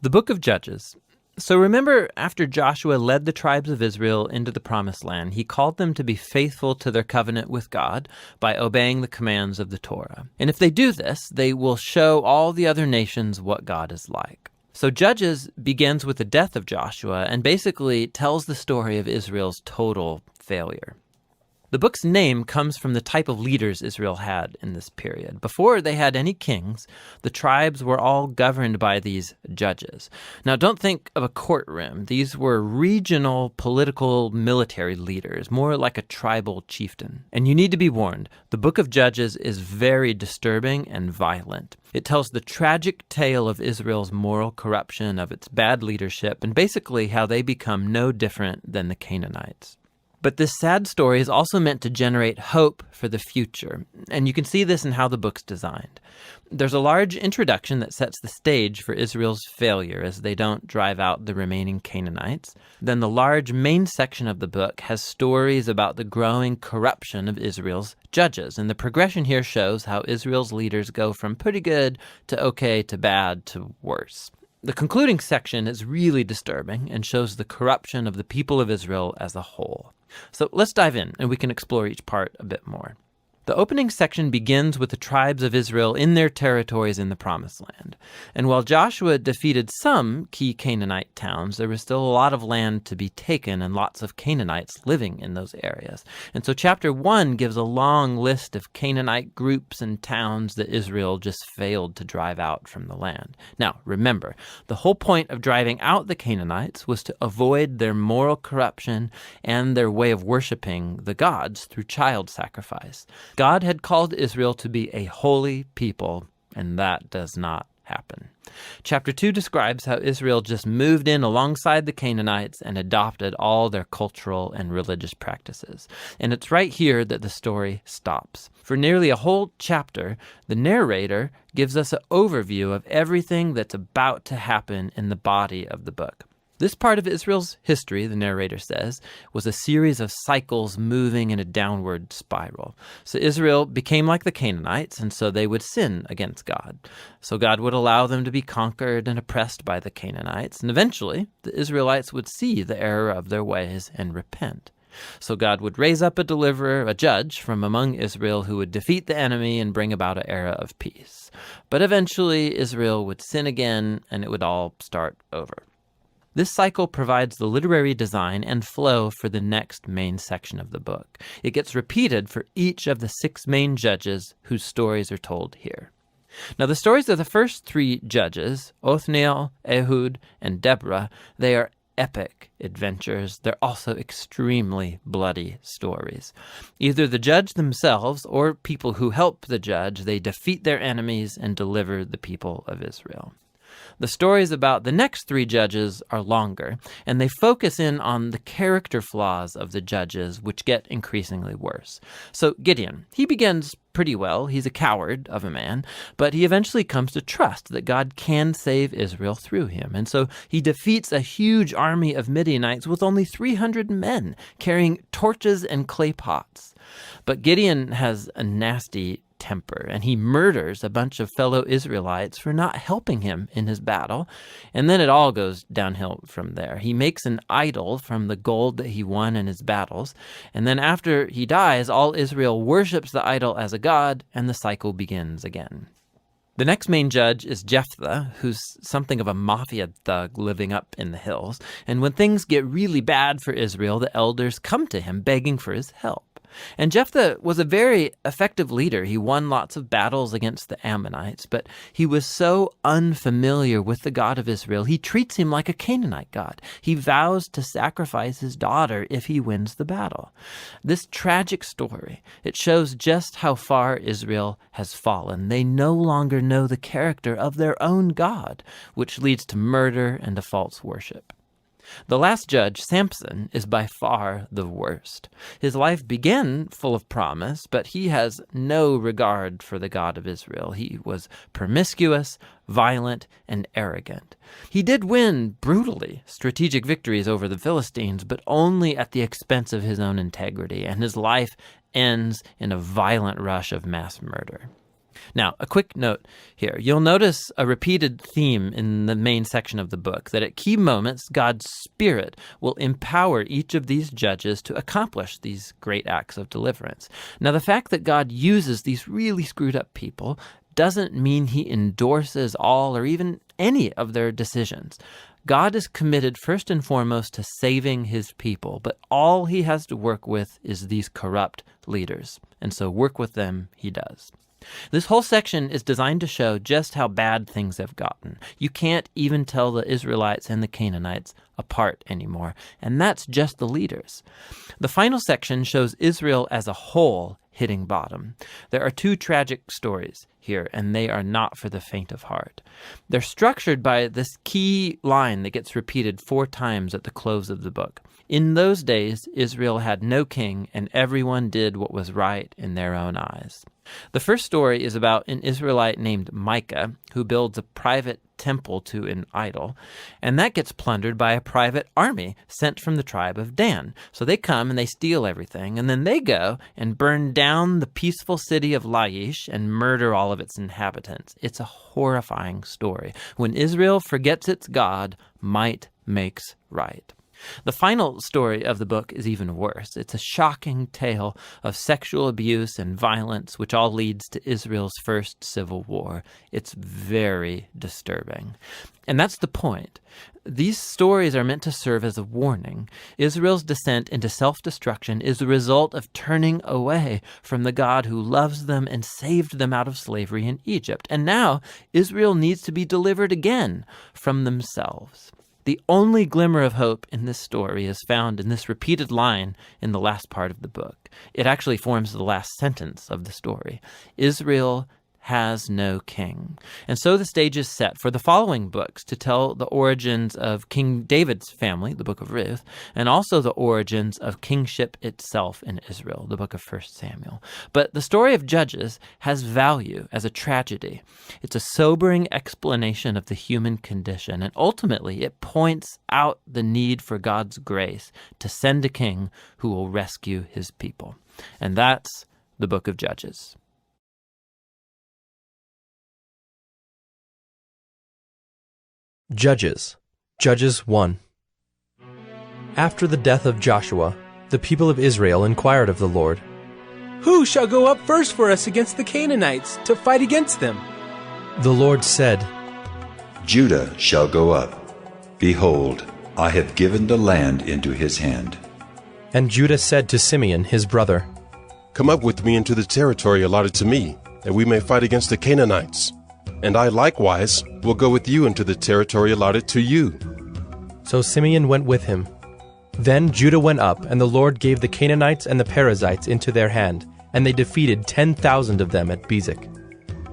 The book of Judges. So remember, after Joshua led the tribes of Israel into the promised land, he called them to be faithful to their covenant with God by obeying the commands of the Torah. And if they do this, they will show all the other nations what God is like. So Judges begins with the death of Joshua and basically tells the story of Israel's total failure. The book's name comes from the type of leaders Israel had in this period. Before they had any kings, the tribes were all governed by these judges. Now, don't think of a courtroom. These were regional, political, military leaders, more like a tribal chieftain. And you need to be warned, the book of Judges is very disturbing and violent. It tells the tragic tale of Israel's moral corruption, of its bad leadership, and basically how they become no different than the Canaanites. But this sad story is also meant to generate hope for the future, and you can see this in how the book's designed. There's a large introduction that sets the stage for Israel's failure as they don't drive out the remaining Canaanites. Then the large main section of the book has stories about the growing corruption of Israel's judges, and the progression here shows how Israel's leaders go from pretty good to okay to bad to worse. The concluding section is really disturbing and shows the corruption of the people of Israel as a whole. So let's dive in and we can explore each part a bit more. The opening section begins with the tribes of Israel in their territories in the Promised Land. And while Joshua defeated some key Canaanite towns, there was still a lot of land to be taken and lots of Canaanites living in those areas. And so chapter 1 gives a long list of Canaanite groups and towns that Israel just failed to drive out from the land. Now, remember, the whole point of driving out the Canaanites was to avoid their moral corruption and their way of worshiping the gods through child sacrifice. God had called Israel to be a holy people, and that does not happen. Chapter 2 describes how Israel just moved in alongside the Canaanites and adopted all their cultural and religious practices. And it's right here that the story stops. For nearly a whole chapter, the narrator gives us an overview of everything that's about to happen in the body of the book. This part of Israel's history, the narrator says, was a series of cycles moving in a downward spiral. So Israel became like the Canaanites, and so they would sin against God. So God would allow them to be conquered and oppressed by the Canaanites, and eventually the Israelites would see the error of their ways and repent. So God would raise up a deliverer, a judge from among Israel who would defeat the enemy and bring about an era of peace. But eventually Israel would sin again, and it would all start over. This cycle provides the literary design and flow for the next main section of the book. It gets repeated for each of the 6 main judges whose stories are told here. Now, the stories of the first 3 judges, Othniel, Ehud, and Deborah, they are epic adventures. They're also extremely bloody stories. Either the judge themselves or people who help the judge, they defeat their enemies and deliver the people of Israel. The stories about the next 3 judges are longer, and they focus in on the character flaws of the judges, which get increasingly worse. So Gideon, he begins pretty well. He's a coward of a man, but he eventually comes to trust that God can save Israel through him. And so he defeats a huge army of Midianites with only 300 men carrying torches and clay pots. But Gideon has a nasty temper, and he murders a bunch of fellow Israelites for not helping him in his battle. And then it all goes downhill from there. He makes an idol from the gold that he won in his battles. And then after he dies, all Israel worships the idol as a god, and the cycle begins again. The next main judge is Jephthah, who's something of a mafia thug living up in the hills. And when things get really bad for Israel, the elders come to him begging for his help. And Jephthah was a very effective leader. He won lots of battles against the Ammonites, but he was so unfamiliar with the God of Israel, he treats him like a Canaanite god. He vows to sacrifice his daughter if he wins the battle. This tragic story, it shows just how far Israel has fallen. They no longer know the character of their own God, which leads to murder and to false worship. The last judge, Samson, is by far the worst. His life began full of promise, but he has no regard for the God of Israel. He was promiscuous, violent, and arrogant. He did win brutally strategic victories over the Philistines, but only at the expense of his own integrity, and his life ends in a violent rush of mass murder. Now, a quick note here. You'll notice a repeated theme in the main section of the book, that at key moments, God's Spirit will empower each of these judges to accomplish these great acts of deliverance. Now, the fact that God uses these really screwed up people doesn't mean he endorses all or even any of their decisions. God is committed first and foremost to saving his people, but all he has to work with is these corrupt leaders. And so work with them he does. This whole section is designed to show just how bad things have gotten. You can't even tell the Israelites and the Canaanites apart anymore, and that's just the leaders. The final section shows Israel as a whole hitting bottom. There are two tragic stories here, and they are not for the faint of heart. They're structured by this key line that gets repeated 4 times at the close of the book. In those days, Israel had no king, and everyone did what was right in their own eyes. The first story is about an Israelite named Micah who builds a private temple to an idol, and that gets plundered by a private army sent from the tribe of Dan. So they come and they steal everything, and then they go and burn down the peaceful city of Laish and murder all of its inhabitants. It's a horrifying story. When Israel forgets its God, might makes right. The final story of the book is even worse. It's a shocking tale of sexual abuse and violence, which all leads to Israel's first civil war. It's very disturbing. And that's the point. These stories are meant to serve as a warning. Israel's descent into self-destruction is the result of turning away from the God who loves them and saved them out of slavery in Egypt. And now Israel needs to be delivered again from themselves. The only glimmer of hope in this story is found in this repeated line in the last part of the book. It actually forms the last sentence of the story. Israel has no king. And so the stage is set for the following books to tell the origins of King David's family, the book of Ruth, and also the origins of kingship itself in Israel, the book of 1 Samuel. But the story of Judges has value as a tragedy. It's a sobering explanation of the human condition, and ultimately it points out the need for God's grace to send a king who will rescue his people. And that's the book of Judges. Judges 1. After the death of Joshua, the people of Israel inquired of the Lord, "Who shall go up first for us against the Canaanites to fight against them?" The Lord said, Judah shall go up. Behold, I have given the land into his hand. And Judah said to Simeon his brother, Come up with me into the territory allotted to me, that we may fight against the Canaanites. And I likewise will go with you into the territory allotted to you. So Simeon went with him. Then Judah went up, and the Lord gave the Canaanites and the Perizzites into their hand, and they defeated 10,000 of them at Bezek.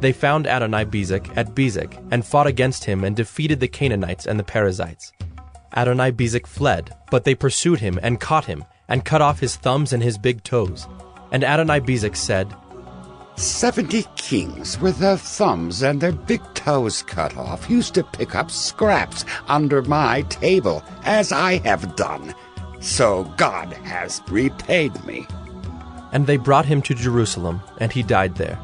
They found Adonai-Bezek at Bezek, and fought against him, and defeated the Canaanites and the Perizzites. Adonai-Bezek fled, but they pursued him, and caught him, and cut off his thumbs and his big toes. And Adonai-Bezek said, 70 kings with their thumbs and their big toes cut off used to pick up scraps under my table, as I have done. So God has repaid me. And they brought him to Jerusalem, and he died there.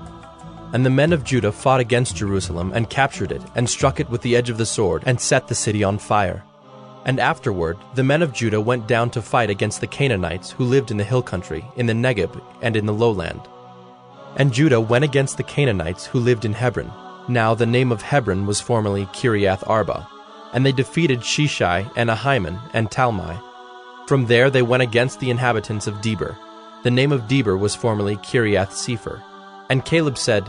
And the men of Judah fought against Jerusalem, and captured it, and struck it with the edge of the sword, and set the city on fire. And afterward the men of Judah went down to fight against the Canaanites who lived in the hill country, in the Negeb, and in the lowland. And Judah went against the Canaanites who lived in Hebron. Now the name of Hebron was formerly Kiriath Arba. And they defeated Sheshai, and Ahiman, and Talmai. From there they went against the inhabitants of Debir. The name of Debir was formerly Kiriath Sepher. And Caleb said,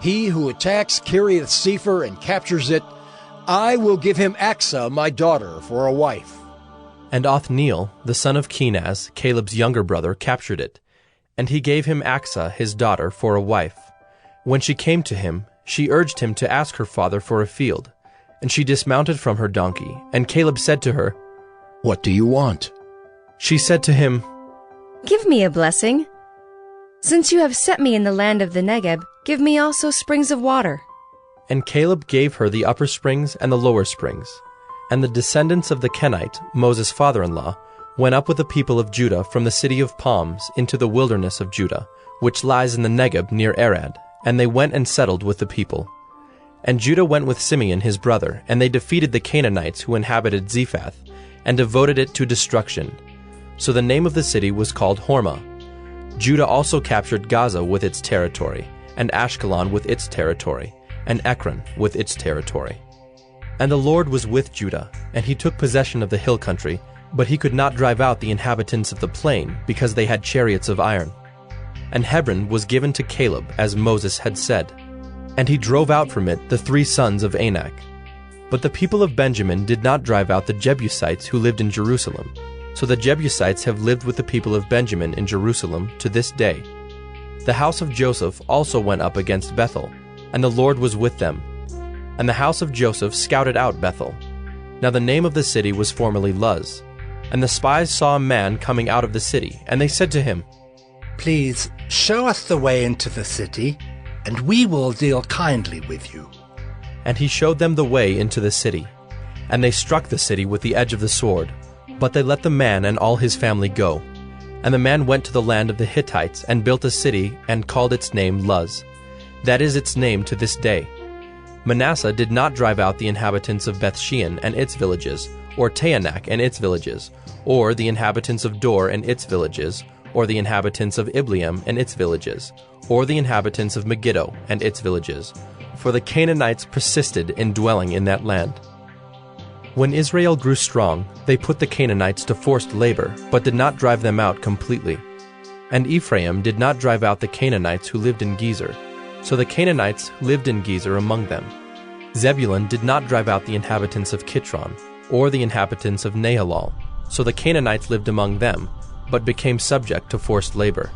He who attacks Kiriath Sepher and captures it, I will give him Achsah, my daughter, for a wife. And Othniel, the son of Kenaz, Caleb's younger brother, captured it. And he gave him Achsah, his daughter, for a wife. When she came to him, she urged him to ask her father for a field. And she dismounted from her donkey, and Caleb said to her, What do you want? She said to him, Give me a blessing. Since you have set me in the land of the Negeb, give me also springs of water. And Caleb gave her the upper springs and the lower springs. And the descendants of the Kenite, Moses' father-in-law, went up with the people of Judah from the city of palms into the wilderness of Judah, which lies in the Negeb near Arad, and they went and settled with the people. And Judah went with Simeon his brother, and they defeated the Canaanites who inhabited Zephath, and devoted it to destruction. So the name of the city was called Hormah. Judah also captured Gaza with its territory, and Ashkelon with its territory, and Ekron with its territory. And the Lord was with Judah, and he took possession of the hill country, but he could not drive out the inhabitants of the plain, because they had chariots of iron. And Hebron was given to Caleb, as Moses had said. And he drove out from it the 3 sons of Anak. But the people of Benjamin did not drive out the Jebusites who lived in Jerusalem. So the Jebusites have lived with the people of Benjamin in Jerusalem to this day. The house of Joseph also went up against Bethel, and the Lord was with them. And the house of Joseph scouted out Bethel. Now the name of the city was formerly Luz. And the spies saw a man coming out of the city, and they said to him, "Please show us the way into the city, and we will deal kindly with you." And he showed them the way into the city. And they struck the city with the edge of the sword, but they let the man and all his family go. And the man went to the land of the Hittites, and built a city, and called its name Luz. That is its name to this day. Manasseh did not drive out the inhabitants of Bethshean and its villages, or Taanach and its villages, or the inhabitants of Dor and its villages, or the inhabitants of Ibleam and its villages, or the inhabitants of Megiddo and its villages, for the Canaanites persisted in dwelling in that land. When Israel grew strong, they put the Canaanites to forced labor, but did not drive them out completely. And Ephraim did not drive out the Canaanites who lived in Gezer, so the Canaanites lived in Gezer among them. Zebulun did not drive out the inhabitants of Kitron, or the inhabitants of Nahalal, so the Canaanites lived among them, but became subject to forced labor.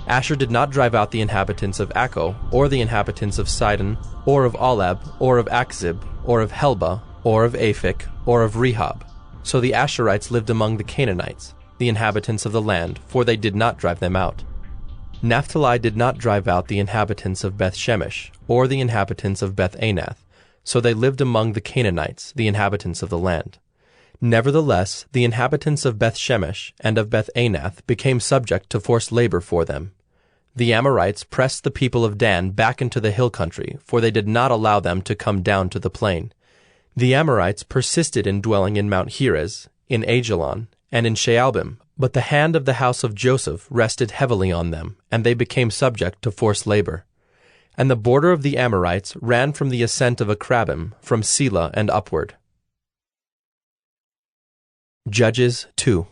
Asher did not drive out the inhabitants of Akko, or the inhabitants of Sidon, or of Olab, or of Akzib, or of Helba, or of Aphik, or of Rehob. So the Asherites lived among the Canaanites, the inhabitants of the land, for they did not drive them out. Naphtali did not drive out the inhabitants of Beth-Shemesh, or the inhabitants of Beth-Anath, so they lived among the Canaanites, the inhabitants of the land. Nevertheless, the inhabitants of Beth-Shemesh and of Beth-Anath became subject to forced labor for them. The Amorites pressed the people of Dan back into the hill country, for they did not allow them to come down to the plain. The Amorites persisted in dwelling in Mount Heres, in Ajalon, and in Shaalbim, but the hand of the house of Joseph rested heavily on them, and they became subject to forced labor. And the border of the Amorites ran from the ascent of Akrabim, from Selah and upward. Judges 2.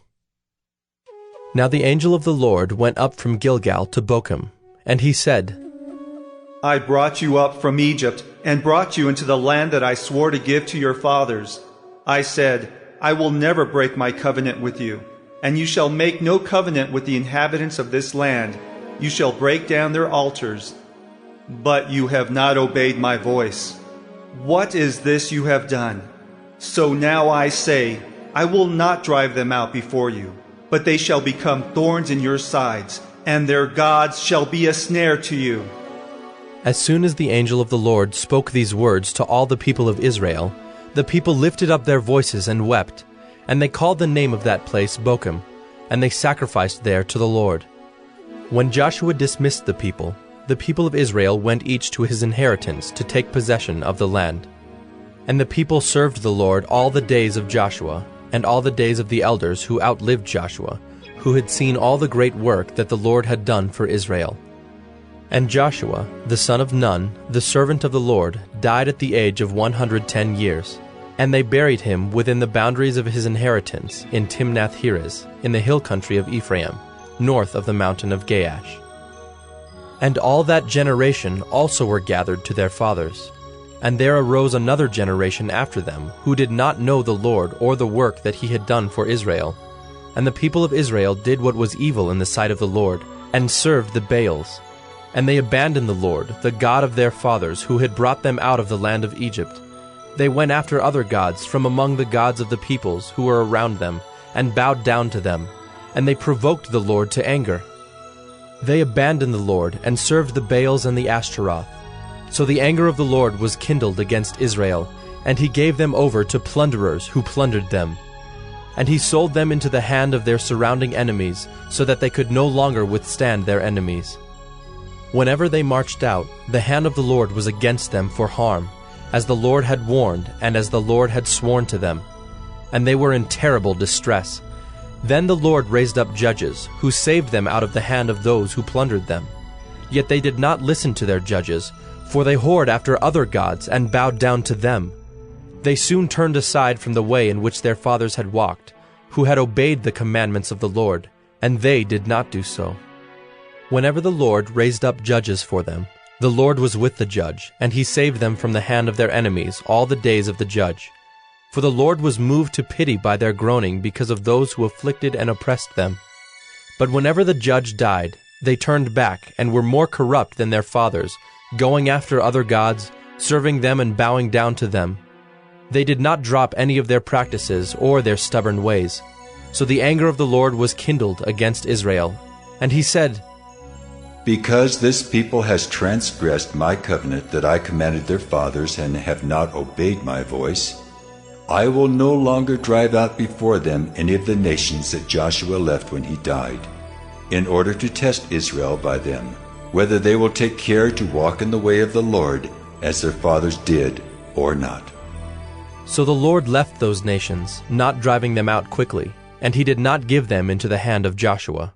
Now the angel of the Lord went up from Gilgal to Bochim, and he said, I brought you up from Egypt, and brought you into the land that I swore to give to your fathers. I said, I will never break my covenant with you, and you shall make no covenant with the inhabitants of this land. You shall break down their altars. But you have not obeyed my voice. What is this you have done? So now I say, I will not drive them out before you, but they shall become thorns in your sides, and their gods shall be a snare to you. As soon as the angel of the Lord spoke these words to all the people of Israel, the people lifted up their voices and wept, and they called the name of that place Bochim, and they sacrificed there to the Lord. When Joshua dismissed the people of Israel went each to his inheritance to take possession of the land. And the people served the Lord all the days of Joshua, and all the days of the elders who outlived Joshua, who had seen all the great work that the Lord had done for Israel. And Joshua, the son of Nun, the servant of the Lord, died at the age of 110 years. And they buried him within the boundaries of his inheritance in Timnath-Heres, in the hill country of Ephraim, north of the mountain of Gaash. And all that generation also were gathered to their fathers. And there arose another generation after them, who did not know the Lord or the work that he had done for Israel. And the people of Israel did what was evil in the sight of the Lord, and served the Baals. And they abandoned the Lord, the God of their fathers, who had brought them out of the land of Egypt. They went after other gods from among the gods of the peoples who were around them, and bowed down to them, and they provoked the Lord to anger. They abandoned the Lord, and served the Baals and the Ashtaroth. So the anger of the Lord was kindled against Israel, and he gave them over to plunderers who plundered them. And he sold them into the hand of their surrounding enemies, so that they could no longer withstand their enemies. Whenever they marched out, the hand of the Lord was against them for harm, as the Lord had warned and as the Lord had sworn to them. And they were in terrible distress. Then the Lord raised up judges, who saved them out of the hand of those who plundered them. Yet they did not listen to their judges, for they whored after other gods and bowed down to them. They soon turned aside from the way in which their fathers had walked, who had obeyed the commandments of the Lord, and they did not do so. Whenever the Lord raised up judges for them, the Lord was with the judge, and he saved them from the hand of their enemies all the days of the judge. For the Lord was moved to pity by their groaning because of those who afflicted and oppressed them. But whenever the judge died, they turned back and were more corrupt than their fathers, going after other gods, serving them and bowing down to them. They did not drop any of their practices or their stubborn ways. So the anger of the Lord was kindled against Israel. And he said, Because this people has transgressed my covenant that I commanded their fathers and have not obeyed my voice, I will no longer drive out before them any of the nations that Joshua left when he died, in order to test Israel by them, whether they will take care to walk in the way of the Lord as their fathers did or not. So the Lord left those nations, not driving them out quickly, and he did not give them into the hand of Joshua.